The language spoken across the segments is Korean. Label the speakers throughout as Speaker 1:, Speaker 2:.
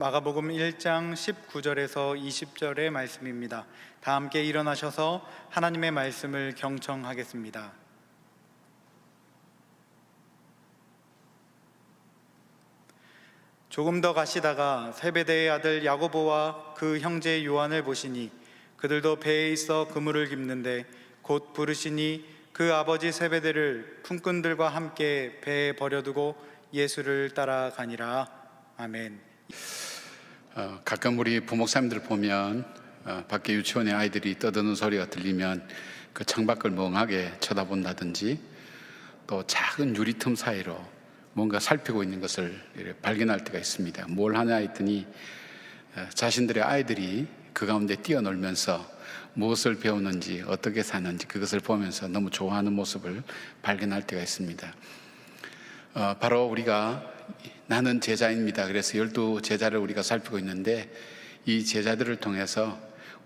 Speaker 1: 마가복음 1장 19절에서 20절의 말씀입니다. 다 함께 일어나셔서 하나님의 말씀을 경청하겠습니다. 조금 더 가시다가 세베대의 아들 야고보와 그 형제 요한을 보시니 그들도 배에 있어 그물을 깁는데 곧 부르시니 그 아버지 세베대를 품꾼들과 함께 배에 버려두고 예수를 따라가니라. 아멘.
Speaker 2: 가끔 우리 부목사님들 보면 밖에 유치원에 아이들이 떠드는 소리가 들리면 그 창밖을 멍하게 쳐다본다든지 또 작은 유리틈 사이로 뭔가 살피고 있는 것을 발견할 때가 있습니다. 뭘 하냐 했더니 자신들의 아이들이 그 가운데 뛰어놀면서 무엇을 배우는지 어떻게 사는지 그것을 보면서 너무 좋아하는 모습을 발견할 때가 있습니다. 바로 우리가 나는 제자입니다. 그래서 12제자를 우리가 살피고 있는데 이 제자들을 통해서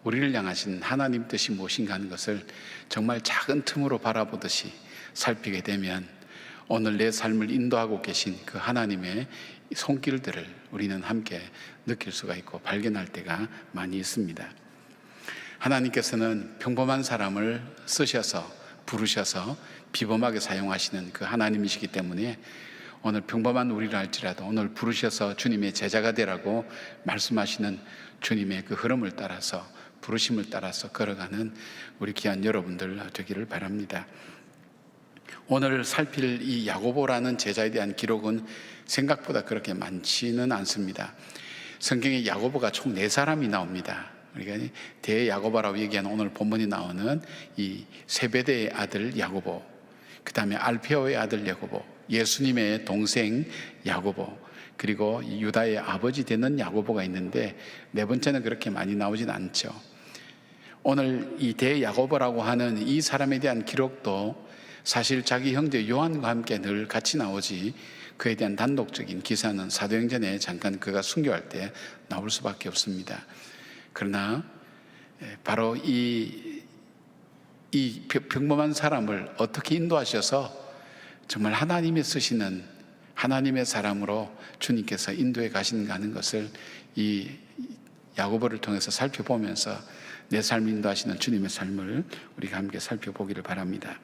Speaker 2: 우리를 향하신 하나님 뜻이 무엇인가 하는 것을 정말 작은 틈으로 바라보듯이 살피게 되면 오늘 내 삶을 인도하고 계신 그 하나님의 손길들을 우리는 함께 느낄 수가 있고 발견할 때가 많이 있습니다. 하나님께서는 평범한 사람을 쓰셔서 부르셔서 비범하게 사용하시는 그 하나님이시기 때문에 오늘 평범한 우리를 할지라도 오늘 부르셔서 주님의 제자가 되라고 말씀하시는 주님의 그 흐름을 따라서 부르심을 따라서 걸어가는 우리 귀한 여러분들 되기를 바랍니다. 오늘 살필 이 야고보라는 제자에 대한 기록은 생각보다 그렇게 많지는 않습니다. 성경에 야고보가 총 4사람이 나옵니다. 그러니까 대야고보라고 얘기하는 오늘 본문이 나오는 이 세베대의 아들 야고보, 그 다음에 알페오의 아들 야고보, 예수님의 동생 야고보, 그리고 유다의 아버지 되는 야고보가 있는데 4번째는 그렇게 많이 나오진 않죠. 오늘 이 대야고보라고 하는 이 사람에 대한 기록도 사실 자기 형제 요한과 함께 늘 같이 나오지 그에 대한 단독적인 기사는 사도행전에 잠깐 그가 순교할 때 나올 수밖에 없습니다. 그러나 바로 이 평범한 사람을 어떻게 인도하셔서 정말 하나님이 쓰시는 하나님의 사람으로 주님께서 인도해 가시는가 하는 것을 이 야고보를 통해서 살펴보면서 내 삶을 인도하시는 주님의 삶을 우리가 함께 살펴보기를 바랍니다.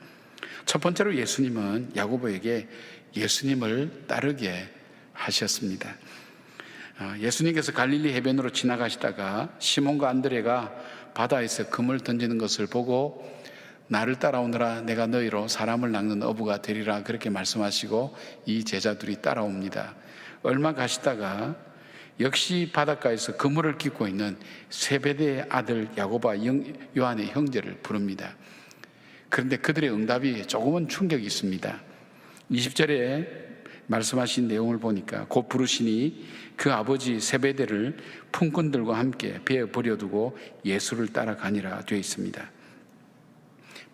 Speaker 2: 첫 번째로 예수님은 야고보에게 예수님을 따르게 하셨습니다. 예수님께서 갈릴리 해변으로 지나가시다가 시몬과 안드레가 바다에서 금을 던지는 것을 보고 나를 따라오너라, 내가 너희로 사람을 낚는 어부가 되리라, 그렇게 말씀하시고 이 제자들이 따라옵니다. 얼마 가시다가 역시 바닷가에서 그물을 깃고 있는 세베대의 아들 야고보와 요한의 형제를 부릅니다. 그런데 그들의 응답이 조금은 충격이 있습니다. 20절에 말씀하신 내용을 보니까 곧 부르시니 그 아버지 세베대를 품꾼들과 함께 배에 버려두고 예수를 따라가니라 되어 있습니다.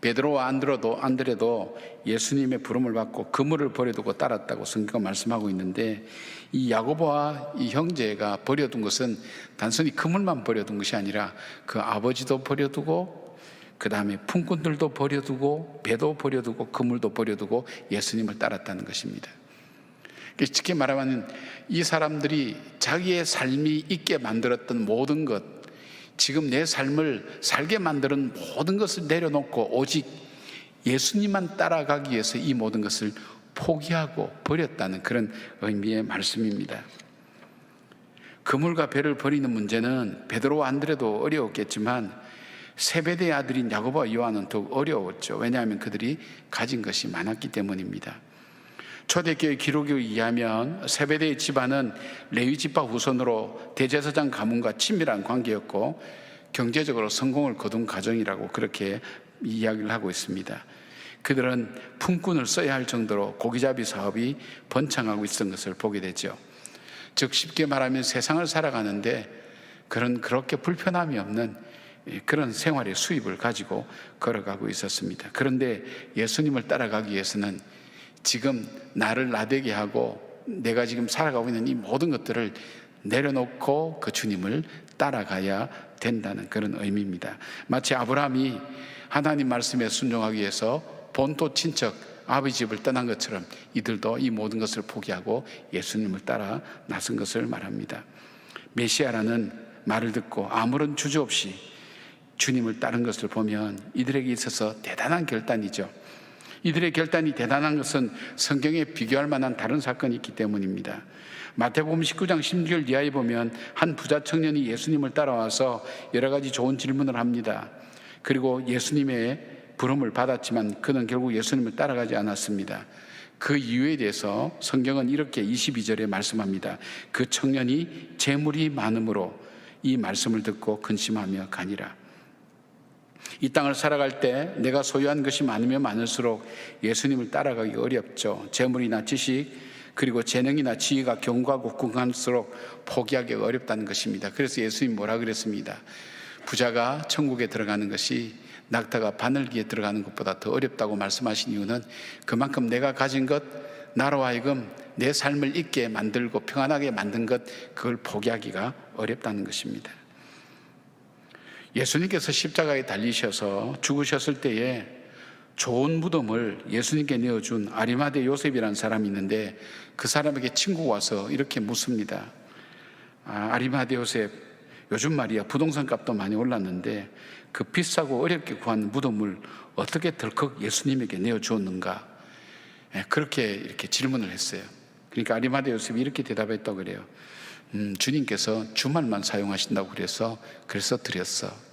Speaker 2: 베드로와 안드레도 예수님의 부름을 받고 그물을 버려두고 따랐다고 성경은 말씀하고 있는데 이 야고보와 이 형제가 버려둔 것은 단순히 그물만 버려둔 것이 아니라 그 아버지도 버려두고 그 다음에 품꾼들도 버려두고 배도 버려두고 그물도 버려두고 예수님을 따랐다는 것입니다. 쉽게 말하면 이 사람들이 자기의 삶이 있게 만들었던 모든 것, 지금 내 삶을 살게 만드는 모든 것을 내려놓고 오직 예수님만 따라가기 위해서 이 모든 것을 포기하고 버렸다는 그런 의미의 말씀입니다. 그물과 배를 버리는 문제는 베드로와 안드레도 어려웠겠지만 세베대의 아들인 야고보와 요한은 더욱 어려웠죠. 왜냐하면 그들이 가진 것이 많았기 때문입니다. 초대교회 기록에 의하면 세베대의 집안은 레위 집파 후손으로 대제사장 가문과 친밀한 관계였고 경제적으로 성공을 거둔 가정이라고 그렇게 이야기를 하고 있습니다. 그들은 품꾼을 써야 할 정도로 고기잡이 사업이 번창하고 있었던 것을 보게 되죠. 즉 쉽게 말하면 세상을 살아가는데 그렇게 불편함이 없는 그런 생활의 수입을 가지고 걸어가고 있었습니다. 그런데 예수님을 따라가기 위해서는 지금 나를 나되게 하고 내가 지금 살아가고 있는 이 모든 것들을 내려놓고 그 주님을 따라가야 된다는 그런 의미입니다. 마치 아브라함이 하나님 말씀에 순종하기 위해서 본토 친척 아버지 집을 떠난 것처럼 이들도 이 모든 것을 포기하고 예수님을 따라 나선 것을 말합니다. 메시아라는 말을 듣고 아무런 주저 없이 주님을 따른 것을 보면 이들에게 있어서 대단한 결단이죠. 이들의 결단이 대단한 것은 성경에 비교할 만한 다른 사건이 있기 때문입니다. 마태복음 19장 16절 이하에 보면 한 부자 청년이 예수님을 따라와서 여러 가지 좋은 질문을 합니다. 그리고 예수님의 부름을 받았지만 그는 결국 예수님을 따라가지 않았습니다. 그 이유에 대해서 성경은 이렇게 22절에 말씀합니다. 그 청년이 재물이 많음으로 이 말씀을 듣고 근심하며 가니라. 이 땅을 살아갈 때 내가 소유한 것이 많으면 많을수록 예수님을 따라가기 어렵죠. 재물이나 지식 그리고 재능이나 지위가 경고하고 궁한수록 포기하기가 어렵다는 것입니다. 그래서 예수님 뭐라 그랬습니다. 부자가 천국에 들어가는 것이 낙타가 바늘기에 들어가는 것보다 더 어렵다고 말씀하신 이유는 그만큼 내가 가진 것, 나로 하여금 내 삶을 있게 만들고 평안하게 만든 것, 그걸 포기하기가 어렵다는 것입니다. 예수님께서 십자가에 달리셔서 죽으셨을 때에 좋은 무덤을 예수님께 내어준 아리마대 요셉이라는 사람이 있는데 그 사람에게 친구가 와서 이렇게 묻습니다. 아리마대 요셉, 요즘 말이야 부동산 값도 많이 올랐는데 그 비싸고 어렵게 구한 무덤을 어떻게 덜컥 예수님에게 내어주었는가? 그렇게 이렇게 질문을 했어요. 그러니까 아리마대 요셉이 이렇게 대답했다고 그래요. 주님께서 주말만 사용하신다고 그래서 드렸어.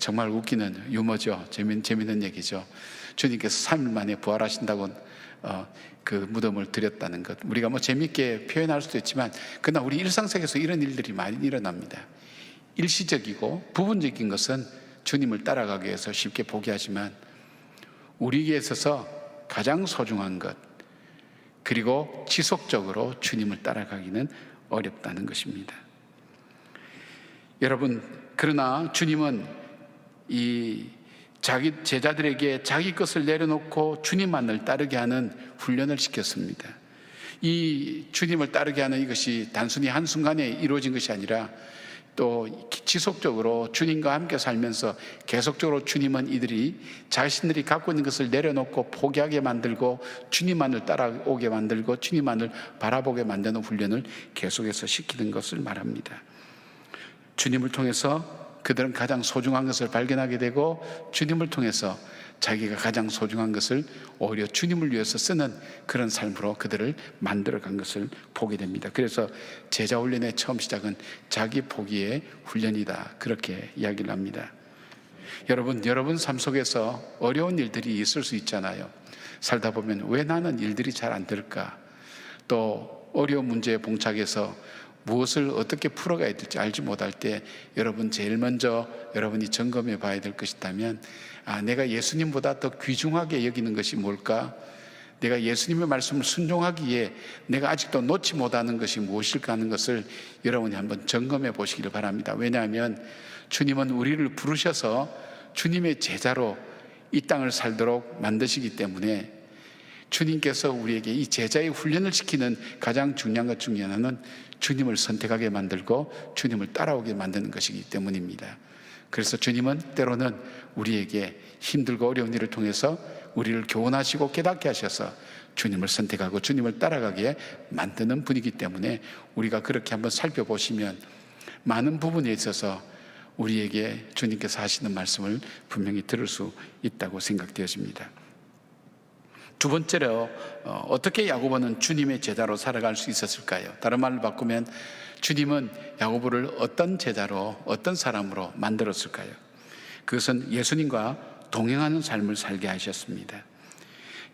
Speaker 2: 정말 웃기는 유머죠. 재밌는 얘기죠. 주님께서 3일 만에 부활하신다고 그 무덤을 드렸다는 것. 우리가 뭐 재밌게 표현할 수도 있지만 그러나 우리 일상생활에서 이런 일들이 많이 일어납니다. 일시적이고 부분적인 것은 주님을 따라가기 위해서 쉽게 포기하지만 우리에게 있어서 가장 소중한 것 그리고 지속적으로 주님을 따라가기는 어렵다는 것입니다. 여러분, 그러나 주님은 이 자기 제자들에게 자기 것을 내려놓고 주님만을 따르게 하는 훈련을 시켰습니다. 이 주님을 따르게 하는 이것이 단순히 한순간에 이루어진 것이 아니라 또 지속적으로 주님과 함께 살면서 계속적으로 주님은 이들이 자신들이 갖고 있는 것을 내려놓고 포기하게 만들고 주님만을 따라오게 만들고 주님만을 바라보게 만드는 훈련을 계속해서 시키는 것을 말합니다. 주님을 통해서 그들은 가장 소중한 것을 발견하게 되고 주님을 통해서 자기가 가장 소중한 것을 오히려 주님을 위해서 쓰는 그런 삶으로 그들을 만들어간 것을 보게 됩니다. 그래서 제자 훈련의 처음 시작은 자기 포기의 훈련이다, 그렇게 이야기를 합니다. 여러분 삶 속에서 어려운 일들이 있을 수 있잖아요. 살다 보면 왜 나는 일들이 잘 안 될까? 또 어려운 문제에 봉착해서 무엇을 어떻게 풀어가야 될지 알지 못할 때 여러분 제일 먼저 여러분이 점검해 봐야 될 것이 있다면 내가 예수님보다 더 귀중하게 여기는 것이 뭘까? 내가 예수님의 말씀을 순종하기에 내가 아직도 놓지 못하는 것이 무엇일까 하는 것을 여러분이 한번 점검해 보시기를 바랍니다. 왜냐하면 주님은 우리를 부르셔서 주님의 제자로 이 땅을 살도록 만드시기 때문에 주님께서 우리에게 이 제자의 훈련을 시키는 가장 중요한 것 중에 하나는 주님을 선택하게 만들고 주님을 따라오게 만드는 것이기 때문입니다. 그래서 주님은 때로는 우리에게 힘들고 어려운 일을 통해서 우리를 교훈하시고 깨닫게 하셔서 주님을 선택하고 주님을 따라가게 만드는 분이기 때문에 우리가 그렇게 한번 살펴보시면 많은 부분에 있어서 우리에게 주님께서 하시는 말씀을 분명히 들을 수 있다고 생각되어집니다. 두 번째로 어떻게 야고보는 주님의 제자로 살아갈 수 있었을까요? 다른 말로 바꾸면 주님은 야고보를 어떤 제자로 어떤 사람으로 만들었을까요? 그것은 예수님과 동행하는 삶을 살게 하셨습니다.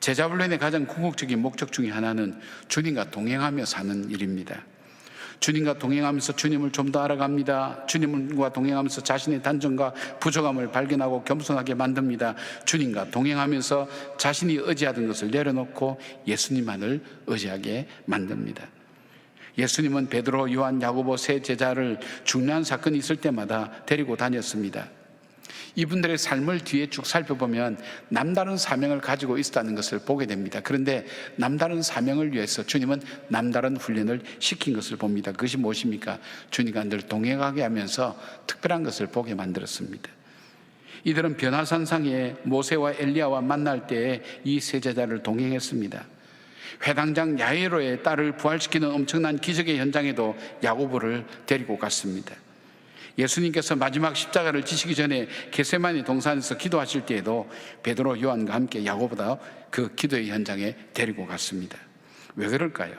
Speaker 2: 제자 훈련의 가장 궁극적인 목적 중에 하나는 주님과 동행하며 사는 일입니다. 주님과 동행하면서 주님을 좀 더 알아갑니다. 주님과 동행하면서 자신의 단점과 부족함을 발견하고 겸손하게 만듭니다. 주님과 동행하면서 자신이 의지하던 것을 내려놓고 예수님만을 의지하게 만듭니다. 예수님은 베드로, 요한, 야고보 세 제자를 중요한 사건이 있을 때마다 데리고 다녔습니다. 이분들의 삶을 뒤에 쭉 살펴보면 남다른 사명을 가지고 있었다는 것을 보게 됩니다. 그런데 남다른 사명을 위해서 주님은 남다른 훈련을 시킨 것을 봅니다. 그것이 무엇입니까? 주님과 늘 동행하게 하면서 특별한 것을 보게 만들었습니다. 이들은 변화산상에 모세와 엘리야와 만날 때에 이 세 제자를 동행했습니다. 회당장 야이로의 딸을 부활시키는 엄청난 기적의 현장에도 야고보를 데리고 갔습니다. 예수님께서 마지막 십자가를 지시기 전에 겟세마네 동산에서 기도하실 때에도 베드로, 요한과 함께 야고보다 그 기도의 현장에 데리고 갔습니다. 왜 그럴까요?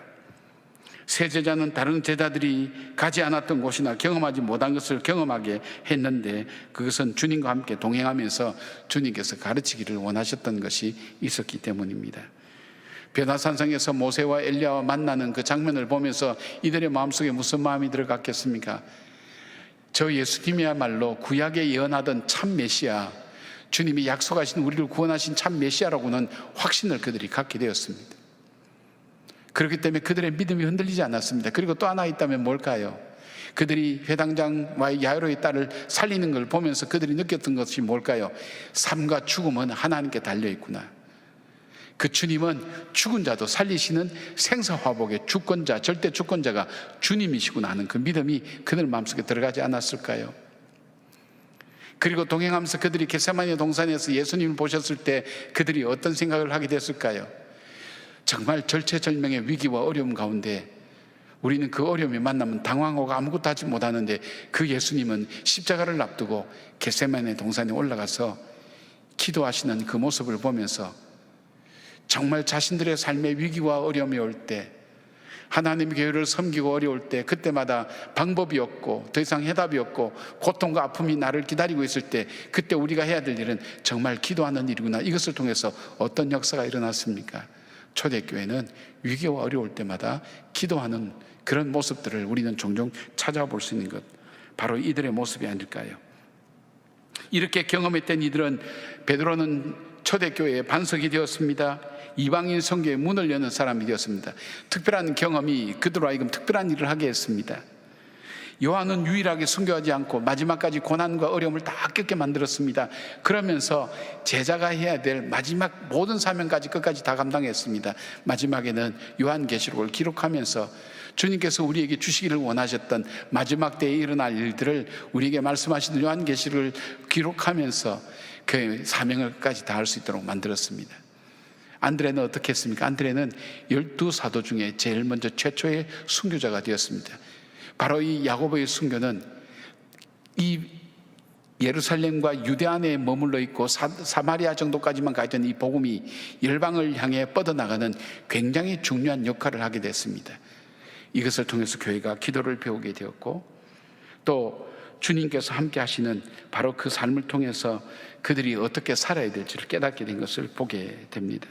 Speaker 2: 세 제자는 다른 제자들이 가지 않았던 곳이나 경험하지 못한 것을 경험하게 했는데, 그것은 주님과 함께 동행하면서 주님께서 가르치기를 원하셨던 것이 있었기 때문입니다. 변화산성에서 모세와 엘리야와 만나는 그 장면을 보면서 이들의 마음속에 무슨 마음이 들어갔겠습니까? 저 예수님이야말로 구약에 예언하던 참 메시아, 주님이 약속하신 우리를 구원하신 참 메시아라고는 확신을 그들이 갖게 되었습니다. 그렇기 때문에 그들의 믿음이 흔들리지 않았습니다. 그리고 또 하나 있다면 뭘까요? 그들이 회당장와의 야이로의 딸을 살리는 걸 보면서 그들이 느꼈던 것이 뭘까요? 삶과 죽음은 하나님께 달려있구나. 그 주님은 죽은 자도 살리시는 생사화복의 주권자, 절대 주권자가 주님이시구나 하는 그 믿음이 그들 마음속에 들어가지 않았을까요? 그리고 동행하면서 그들이 겟세마네 동산에서 예수님을 보셨을 때 그들이 어떤 생각을 하게 됐을까요? 정말 절체절명의 위기와 어려움 가운데 우리는 그 어려움이 만나면 당황하고 아무것도 하지 못하는데, 그 예수님은 십자가를 앞두고 겟세마네 동산에 올라가서 기도하시는 그 모습을 보면서 정말 자신들의 삶의 위기와 어려움이 올 때, 하나님의 교회를 섬기고 어려울 때, 그때마다 방법이 없고 더 이상 해답이 없고 고통과 아픔이 나를 기다리고 있을 때, 그때 우리가 해야 될 일은 정말 기도하는 일이구나. 이것을 통해서 어떤 역사가 일어났습니까? 초대교회는 위기와 어려울 때마다 기도하는 그런 모습들을 우리는 종종 찾아볼 수 있는 것, 바로 이들의 모습이 아닐까요? 이렇게 경험했던 이들은, 베드로는 초대교회의 반석이 되었습니다. 이방인 선교의 문을 여는 사람이 되었습니다. 특별한 경험이 그들로 하여금 특별한 일을 하게 했습니다. 요한은 유일하게 순교하지 않고 마지막까지 고난과 어려움을 다 겪게 만들었습니다. 그러면서 제자가 해야 될 마지막 모든 사명까지 끝까지 다 감당했습니다. 마지막에는 요한계시록을 기록하면서 주님께서 우리에게 주시기를 원하셨던 마지막 때에 일어날 일들을 우리에게 말씀하시는 요한계시록을 기록하면서 그 사명을 끝까지 다 할 수 있도록 만들었습니다. 안드레는 어떻게 했습니까? 안드레는 12사도 중에 제일 먼저 최초의 순교자가 되었습니다. 바로 이 야고보의 순교는 이 예루살렘과 유대 안에 머물러 있고 사마리아 정도까지만 가 있던 이 복음이 열방을 향해 뻗어나가는 굉장히 중요한 역할을 하게 됐습니다. 이것을 통해서 교회가 기도를 배우게 되었고, 또 주님께서 함께 하시는 바로 그 삶을 통해서 그들이 어떻게 살아야 될지를 깨닫게 된 것을 보게 됩니다.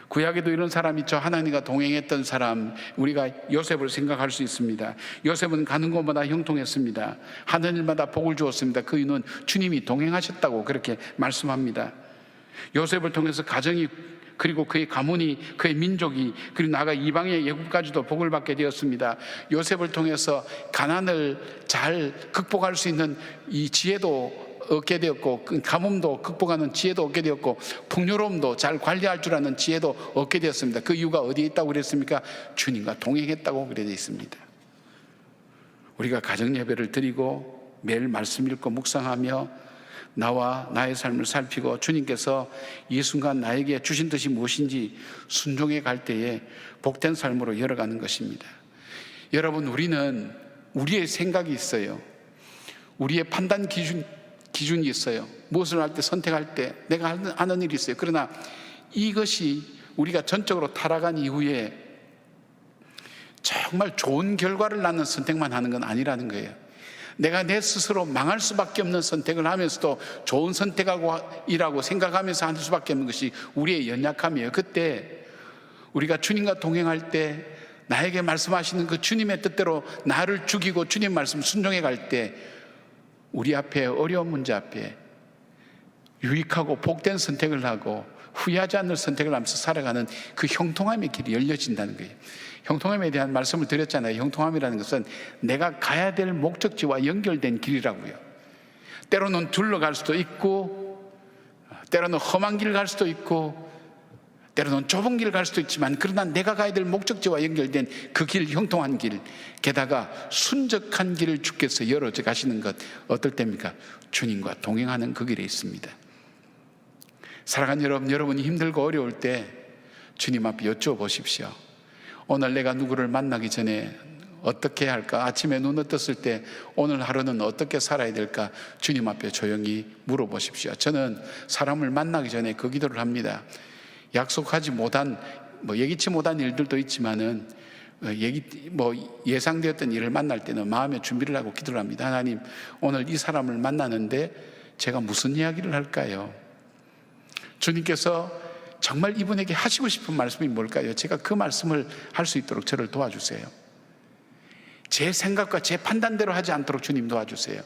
Speaker 2: 구약에도 이런 사람이 있죠. 하나님과 동행했던 사람, 우리가 요셉을 생각할 수 있습니다. 요셉은 가는 곳마다 형통했습니다. 하는 일마다 복을 주었습니다. 그 이유는 주님이 동행하셨다고 그렇게 말씀합니다. 요셉을 통해서 가정이, 그리고 그의 가문이, 그의 민족이, 그리고 나아가 이방의 예국까지도 복을 받게 되었습니다. 요셉을 통해서 가난을 잘 극복할 수 있는 이 지혜도 얻게 되었고, 가뭄도 극복하는 지혜도 얻게 되었고, 풍요로움도 잘 관리할 줄 아는 지혜도 얻게 되었습니다. 그 이유가 어디에 있다고 그랬습니까? 주님과 동행했다고 그래 있습니다. 우리가 가정 예배를 드리고 매일 말씀 읽고 묵상하며 나와 나의 삶을 살피고 주님께서 이 순간 나에게 주신 뜻이 무엇인지 순종해 갈 때에 복된 삶으로 열어가는 것입니다. 여러분, 우리는 우리의 생각이 있어요. 우리의 판단 기준이 있어요. 무엇을 할 때, 선택할 때 내가 하는 일이 있어요. 그러나 이것이 우리가 전적으로 타락한 이후에 정말 좋은 결과를 낳는 선택만 하는 건 아니라는 거예요. 내가 내 스스로 망할 수밖에 없는 선택을 하면서도 좋은 선택이라고 생각하면서 할 수밖에 없는 것이 우리의 연약함이에요. 그때 우리가 주님과 동행할 때 나에게 말씀하시는 그 주님의 뜻대로 나를 죽이고 주님 말씀 순종해 갈 때 우리 앞에 어려운 문제 앞에 유익하고 복된 선택을 하고 후회하지 않을 선택을 하면서 살아가는 그 형통함의 길이 열려진다는 거예요. 형통함에 대한 말씀을 드렸잖아요. 형통함이라는 것은 내가 가야 될 목적지와 연결된 길이라고요. 때로는 둘러갈 수도 있고, 때로는 험한 길 갈 수도 있고, 때로는 좁은 길 갈 수도 있지만, 그러나 내가 가야 될 목적지와 연결된 그 길, 형통한 길, 게다가 순적한 길을 주께서 열어져 가시는 것, 어떨 때입니까? 주님과 동행하는 그 길에 있습니다. 사랑하는 여러분, 여러분이 힘들고 어려울 때 주님 앞에 여쭈어보십시오. 오늘 내가 누구를 만나기 전에 어떻게 할까? 아침에 눈을 떴을 때 오늘 하루는 어떻게 살아야 될까? 주님 앞에 조용히 물어보십시오. 저는 사람을 만나기 전에 그 기도를 합니다. 약속하지 못한, 예기치 못한 일들도 있지만은 예상되었던 일을 만날 때는 마음의 준비를 하고 기도를 합니다. 하나님, 오늘 이 사람을 만나는데 제가 무슨 이야기를 할까요? 주님께서 정말 이분에게 하시고 싶은 말씀이 뭘까요? 제가 그 말씀을 할 수 있도록 저를 도와주세요. 제 생각과 제 판단대로 하지 않도록 주님 도와주세요.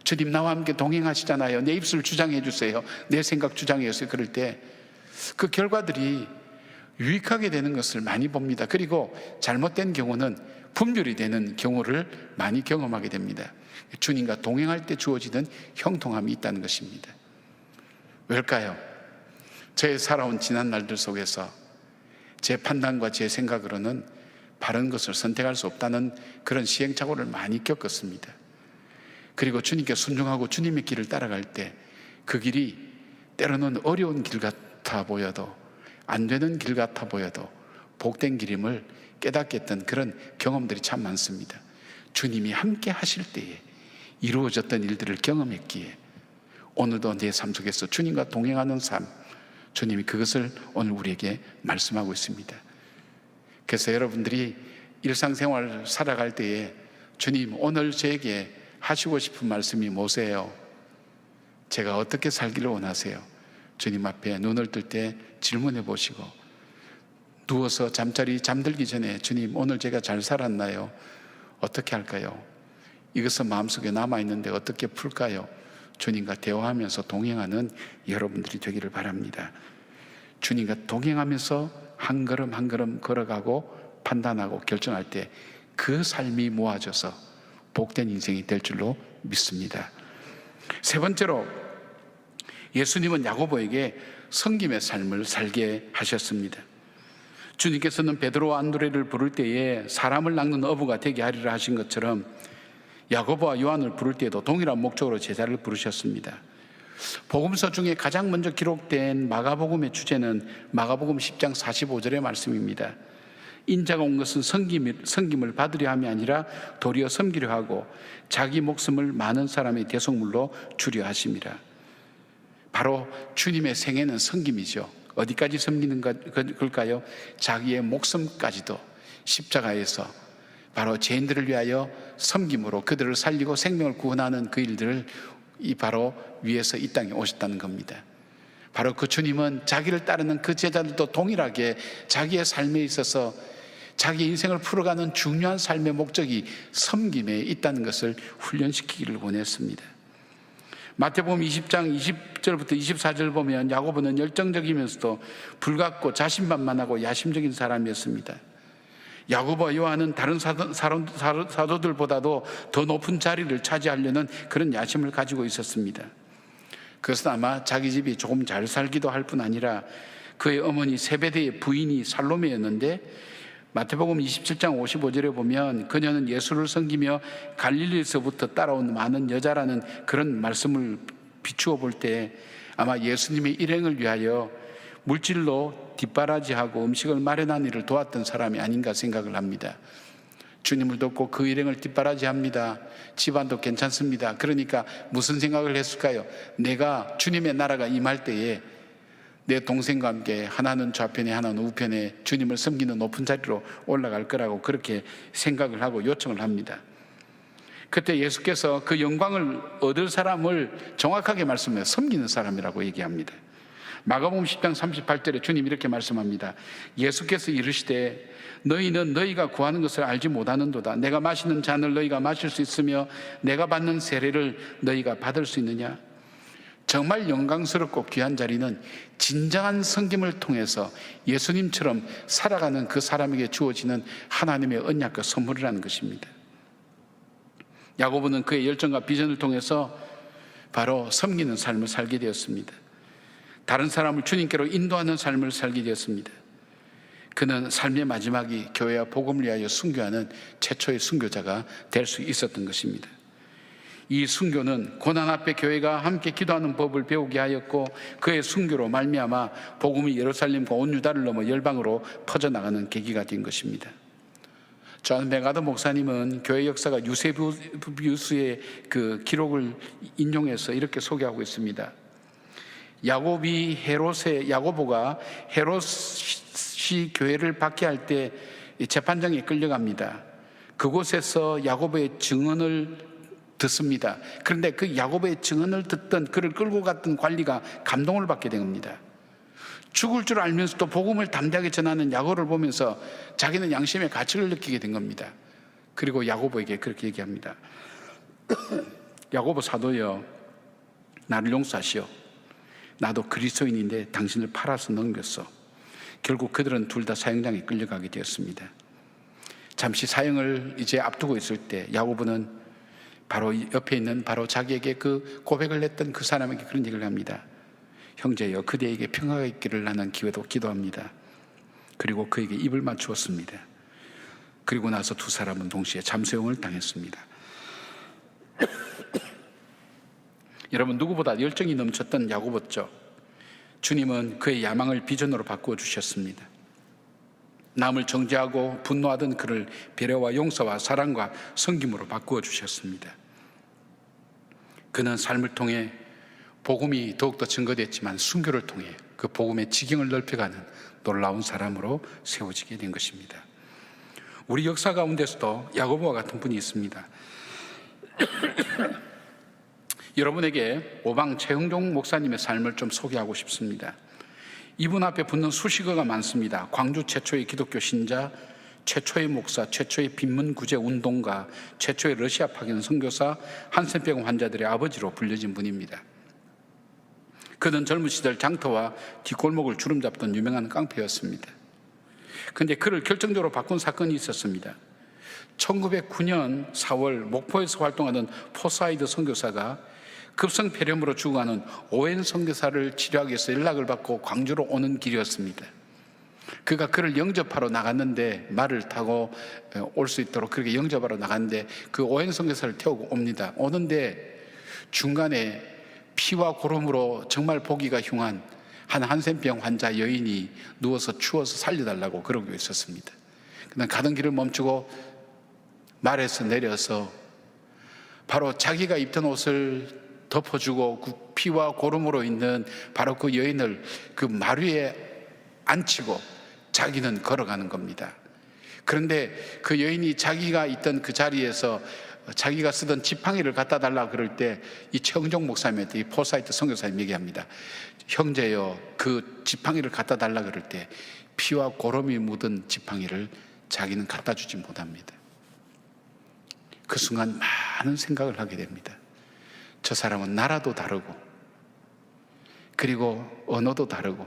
Speaker 2: 주님 나와 함께 동행하시잖아요. 내 입술 주장해 주세요. 내 생각 주장해 주세요. 그럴 때 그 결과들이 유익하게 되는 것을 많이 봅니다. 그리고 잘못된 경우는 분별이 되는 경우를 많이 경험하게 됩니다. 주님과 동행할 때 주어지는 형통함이 있다는 것입니다. 왜일까요? 제 살아온 지난 날들 속에서 제 판단과 제 생각으로는 바른 것을 선택할 수 없다는 그런 시행착오를 많이 겪었습니다. 그리고 주님께 순종하고 주님의 길을 따라갈 때 그 길이 때로는 어려운 길 같아 보여도, 안 되는 길 같아 보여도 복된 길임을 깨닫게 했던 그런 경험들이 참 많습니다. 주님이 함께 하실 때에 이루어졌던 일들을 경험했기에 오늘도 내 삶 속에서 주님과 동행하는 삶, 주님이 그것을 오늘 우리에게 말씀하고 있습니다. 그래서 여러분들이 일상생활을 살아갈 때에 주님, 오늘 저에게 하시고 싶은 말씀이 뭐세요? 제가 어떻게 살기를 원하세요? 주님 앞에 눈을 뜰 때 질문해 보시고, 누워서 잠들기 전에 주님, 오늘 제가 잘 살았나요? 어떻게 할까요? 이것은 마음속에 남아있는데 어떻게 풀까요? 주님과 대화하면서 동행하는 여러분들이 되기를 바랍니다. 주님과 동행하면서 한 걸음 한 걸음 걸어가고 판단하고 결정할 때 그 삶이 모아져서 복된 인생이 될 줄로 믿습니다. 세 번째로, 예수님은 야고보에게 섬김의 삶을 살게 하셨습니다. 주님께서는 베드로와 안드레를 부를 때에 사람을 낚는 어부가 되게 하리라 하신 것처럼 야고보와 요한을 부를 때에도 동일한 목적으로 제자를 부르셨습니다. 복음서 중에 가장 먼저 기록된 마가복음의 주제는 마가복음 10장 45절의 말씀입니다. 인자가 온 것은 섬김을 받으려 함이 아니라 도리어 섬기려 하고 자기 목숨을 많은 사람의 대속물로 주려 하심이라. 바로 주님의 생애는 섬김이죠. 어디까지 섬기는 걸까요? 자기의 목숨까지도 십자가에서 바로 죄인들을 위하여 섬김으로 그들을 살리고 생명을 구원하는 그 일들을 바로 위해서 이 땅에 오셨다는 겁니다. 바로 그 주님은 자기를 따르는 그 제자들도 동일하게 자기의 삶에 있어서 자기 인생을 풀어가는 중요한 삶의 목적이 섬김에 있다는 것을 훈련시키기를 원했습니다. 마태복음 20장 20절부터 24절 보면 야고보는 열정적이면서도 불같고 자신만만하고 야심적인 사람이었습니다. 야고보와 요한은 다른 사도들보다도 더 높은 자리를 차지하려는 그런 야심을 가지고 있었습니다. 그것은 아마 자기 집이 조금 잘 살기도 할 뿐 아니라 그의 어머니 세베대의 부인이 살로메였는데, 마태복음 27장 55절에 보면 그녀는 예수를 섬기며 갈릴리에서부터 따라온 많은 여자라는 그런 말씀을 비추어 볼 때 아마 예수님의 일행을 위하여 물질로 뒷바라지하고 음식을 마련하는 일을 도왔던 사람이 아닌가 생각을 합니다. 주님을 돕고 그 일행을 뒷바라지합니다. 집안도 괜찮습니다. 그러니까 무슨 생각을 했을까요? 내가 주님의 나라가 임할 때에 내 동생과 함께 하나는 좌편에 하나는 우편에 주님을 섬기는 높은 자리로 올라갈 거라고 그렇게 생각을 하고 요청을 합니다. 그때 예수께서 그 영광을 얻을 사람을 정확하게 말씀해서 섬기는 사람이라고 얘기합니다. 마가복음 10장 38절에 주님 이렇게 말씀합니다. 예수께서 이르시되 너희는 너희가 구하는 것을 알지 못하는도다. 내가 마시는 잔을 너희가 마실 수 있으며 내가 받는 세례를 너희가 받을 수 있느냐. 정말 영광스럽고 귀한 자리는 진정한 섬김을 통해서 예수님처럼 살아가는 그 사람에게 주어지는 하나님의 언약과 선물이라는 것입니다. 야고보는 그의 열정과 비전을 통해서 바로 섬기는 삶을 살게 되었습니다. 다른 사람을 주님께로 인도하는 삶을 살게 되었습니다. 그는 삶의 마지막이 교회와 복음을 위하여 순교하는 최초의 순교자가 될 수 있었던 것입니다. 이 순교는 고난 앞에 교회가 함께 기도하는 법을 배우게 하였고, 그의 순교로 말미암아 복음이 예루살렘과 온 유다를 넘어 열방으로 퍼져나가는 계기가 된 것입니다. 존 맥아더 목사님은 교회 역사가 유세비우스의 그 기록을 인용해서 이렇게 소개하고 있습니다. 야고보가 헤롯이 교회를 박해할 때 재판장에 끌려갑니다. 그곳에서 야고보의 증언을 듣습니다. 그런데 그 야고보의 증언을 듣던, 그를 끌고 갔던 관리가 감동을 받게 된 겁니다. 죽을 줄 알면서도 복음을 담대하게 전하는 야고보를 보면서 자기는 양심의 가치를 느끼게 된 겁니다. 그리고 야고보에게 그렇게 얘기합니다. 야고보 사도여, 나를 용서하시오. 나도 그리스도인인데 당신을 팔아서 넘겼어. 결국 그들은 둘 다 사형장에 끌려가게 되었습니다. 잠시 사형을 이제 앞두고 있을 때 야고보는 바로 옆에 있는 바로 자기에게 그 고백을 했던 그 사람에게 그런 얘기를 합니다. 형제여, 그대에게 평화가 있기를 나는 기도합니다. 그리고 그에게 입을 맞추었습니다. 그리고 나서 두 사람은 동시에 잠수형을 당했습니다. 여러분, 누구보다 열정이 넘쳤던 야고보죠. 주님은 그의 야망을 비전으로 바꾸어 주셨습니다. 남을 정죄하고 분노하던 그를 배려와 용서와 사랑과 섬김으로 바꾸어 주셨습니다. 그는 삶을 통해 복음이 더욱더 증거됐지만 순교를 통해 그 복음의 지경을 넓혀가는 놀라운 사람으로 세워지게 된 것입니다. 우리 역사 가운데서도 야고보와 같은 분이 있습니다. 여러분에게 오방 최흥종 목사님의 삶을 좀 소개하고 싶습니다. 이분 앞에 붙는 수식어가 많습니다. 광주 최초의 기독교 신자, 최초의 목사, 최초의 빈문 구제 운동가, 최초의 러시아 파견 선교사, 한센병 환자들의 아버지로 불려진 분입니다. 그는 젊은 시절 장터와 뒷골목을 주름잡던 유명한 깡패였습니다. 그런데 그를 결정적으로 바꾼 사건이 있었습니다. 1909년 4월 목포에서 활동하던 포사이드 선교사가 급성폐렴으로 죽어가는 오웬 선교사를 치료하기 위해서 연락을 받고 광주로 오는 길이었습니다. 그가 그를 영접하러 나갔는데, 말을 타고 올 수 있도록 그렇게 영접하러 나갔는데 그 오웬 선교사를 태우고 옵니다. 오는데 중간에 피와 고름으로 정말 보기가 흉한 한 한센병 환자 여인이 누워서 추워서 살려달라고 그러고 있었습니다. 그냥 가던 길을 멈추고 말에서 내려서 바로 자기가 입던 옷을 덮어주고 그 피와 고름으로 있는 바로 그 여인을 그 마루에 앉히고 자기는 걸어가는 겁니다. 그런데 그 여인이 자기가 있던 그 자리에서 자기가 쓰던 지팡이를 갖다 달라 그럴 때 이 최흥종 목사님한테 이 포사이트 선교사님 얘기합니다. 형제여, 그 지팡이를 갖다 달라 그럴 때 피와 고름이 묻은 지팡이를 자기는 갖다 주지 못합니다. 그 순간 많은 생각을 하게 됩니다. 저 사람은 나라도 다르고 그리고 언어도 다르고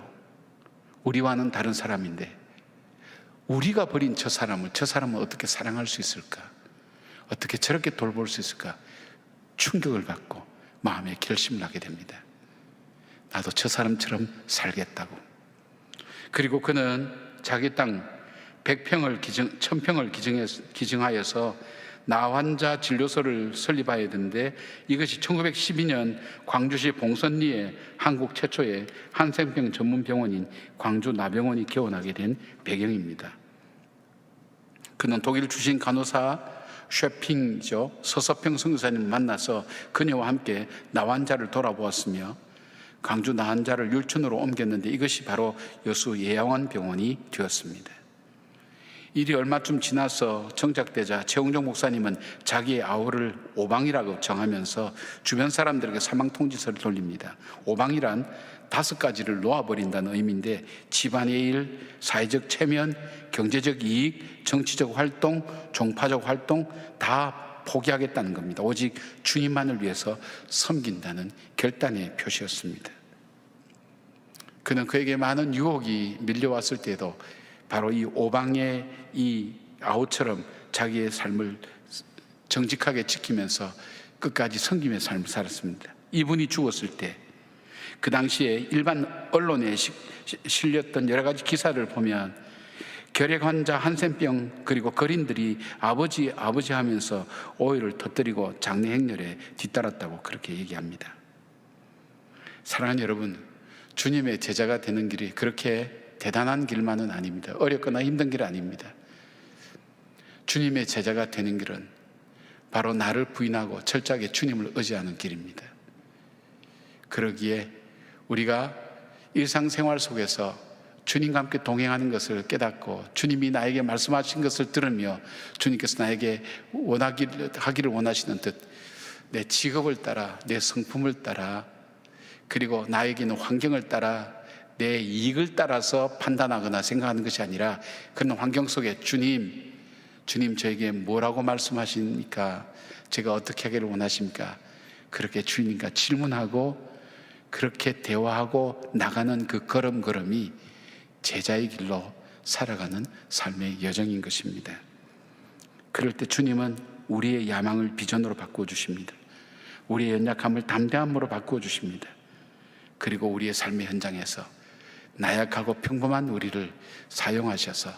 Speaker 2: 우리와는 다른 사람인데 우리가 버린 저 사람은 어떻게 사랑할 수 있을까? 어떻게 저렇게 돌볼 수 있을까? 충격을 받고 마음에 결심을 하게 됩니다. 나도 저 사람처럼 살겠다고. 그리고 그는 자기 땅 1000평을 기증하여서 나환자 진료소를 설립해야 되는데, 이것이 1912년 광주시 봉선리에 한국 최초의 한센병 전문 병원인 광주 나병원이 개원하게 된 배경입니다. 그는 독일 주신 간호사 쉐핑이죠, 서서평 선교사님을 만나서 그녀와 함께 나환자를 돌아보았으며 광주 나환자를 율촌으로 옮겼는데 이것이 바로 여수 예양원 병원이 되었습니다. 일이 얼마쯤 지나서 정착되자 최흥종 목사님은 자기의 아우를 오방이라고 정하면서 주변 사람들에게 사망 통지서를 돌립니다. 오방이란 5가지를 놓아버린다는 의미인데, 집안의 일, 사회적 체면, 경제적 이익, 정치적 활동, 종파적 활동 다 포기하겠다는 겁니다. 오직 주님만을 위해서 섬긴다는 결단의 표시였습니다. 그는 그에게 많은 유혹이 밀려왔을 때도 바로 이 오방의 이 아우처럼 자기의 삶을 정직하게 지키면서 끝까지 섬김의 삶을 살았습니다. 이분이 죽었을 때 그 당시에 일반 언론에 실렸던 여러 가지 기사를 보면 결핵 환자, 한센병, 그리고 거린들이 아버지 하면서 오해를 터뜨리고 장래 행렬에 뒤따랐다고 그렇게 얘기합니다. 사랑하는 여러분, 주님의 제자가 되는 길이 그렇게 대단한 길만은 아닙니다. 어렵거나 힘든 길 아닙니다. 주님의 제자가 되는 길은 바로 나를 부인하고 철저하게 주님을 의지하는 길입니다. 그러기에 우리가 일상생활 속에서 주님과 함께 동행하는 것을 깨닫고 주님이 나에게 말씀하신 것을 들으며 주님께서 나에게 하기를 원하시는 듯 내 직업을 따라, 내 성품을 따라, 그리고 나에게 있는 환경을 따라, 내 이익을 따라서 판단하거나 생각하는 것이 아니라 그런 환경 속에 주님 저에게 뭐라고 말씀하십니까? 제가 어떻게 하기를 원하십니까? 그렇게 주님과 질문하고 그렇게 대화하고 나가는 그 걸음걸음이 제자의 길로 살아가는 삶의 여정인 것입니다. 그럴 때 주님은 우리의 야망을 비전으로 바꾸어 주십니다. 우리의 연약함을 담대함으로 바꾸어 주십니다. 그리고 우리의 삶의 현장에서 나약하고 평범한 우리를 사용하셔서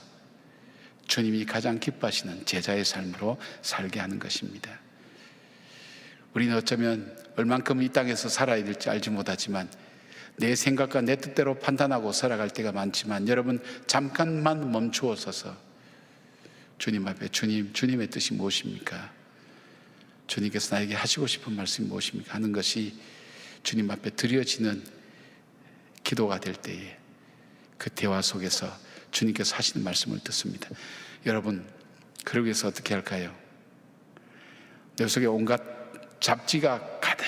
Speaker 2: 주님이 가장 기뻐하시는 제자의 삶으로 살게 하는 것입니다. 우리는 어쩌면 얼만큼 이 땅에서 살아야 될지 알지 못하지만 내 생각과 내 뜻대로 판단하고 살아갈 때가 많지만 여러분 잠깐만 멈추어 서서 주님 앞에 주님의 뜻이 무엇입니까? 주님께서 나에게 하시고 싶은 말씀이 무엇입니까? 하는 것이 주님 앞에 드려지는 기도가 될 때에 그 대화 속에서 주님께서 하시는 말씀을 듣습니다. 여러분, 그러기 위해서 어떻게 할까요? 내 속에 온갖 잡지가 가득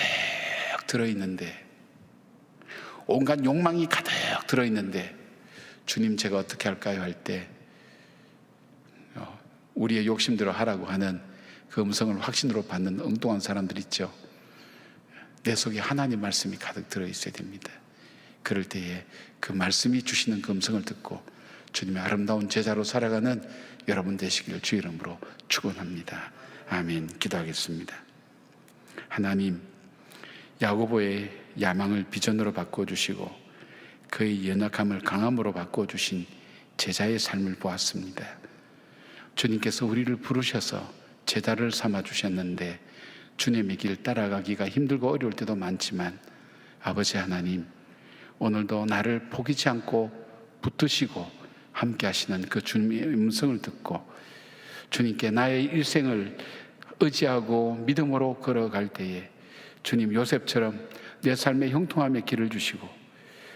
Speaker 2: 들어있는데, 온갖 욕망이 가득 들어있는데 주님 제가 어떻게 할까요? 할 때 우리의 욕심대로 하라고 하는 그 음성을 확신으로 받는 엉뚱한 사람들 있죠. 내 속에 하나님 말씀이 가득 들어있어야 됩니다. 그럴 때에 그 말씀이 주시는 그 음성을 듣고 주님의 아름다운 제자로 살아가는 여러분 되시기를 주 이름으로 축원합니다. 아멘. 기도하겠습니다. 하나님, 야고보의 야망을 비전으로 바꿔주시고 그의 연약함을 강함으로 바꿔주신 제자의 삶을 보았습니다. 주님께서 우리를 부르셔서 제자를 삼아주셨는데 주님의 길 따라가기가 힘들고 어려울 때도 많지만 아버지 하나님, 오늘도 나를 포기치 않고 붙드시고 함께 하시는 그 주님의 음성을 듣고 주님께 나의 일생을 의지하고 믿음으로 걸어갈 때에 주님 요셉처럼 내 삶의 형통함의 길을 주시고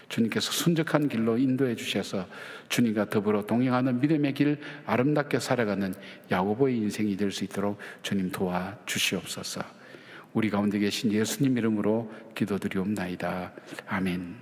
Speaker 2: 주님께서 순적한 길로 인도해 주셔서 주님과 더불어 동행하는 믿음의 길 아름답게 살아가는 야고보의 인생이 될 수 있도록 주님 도와주시옵소서. 우리 가운데 계신 예수님 이름으로 기도드리옵나이다. 아멘.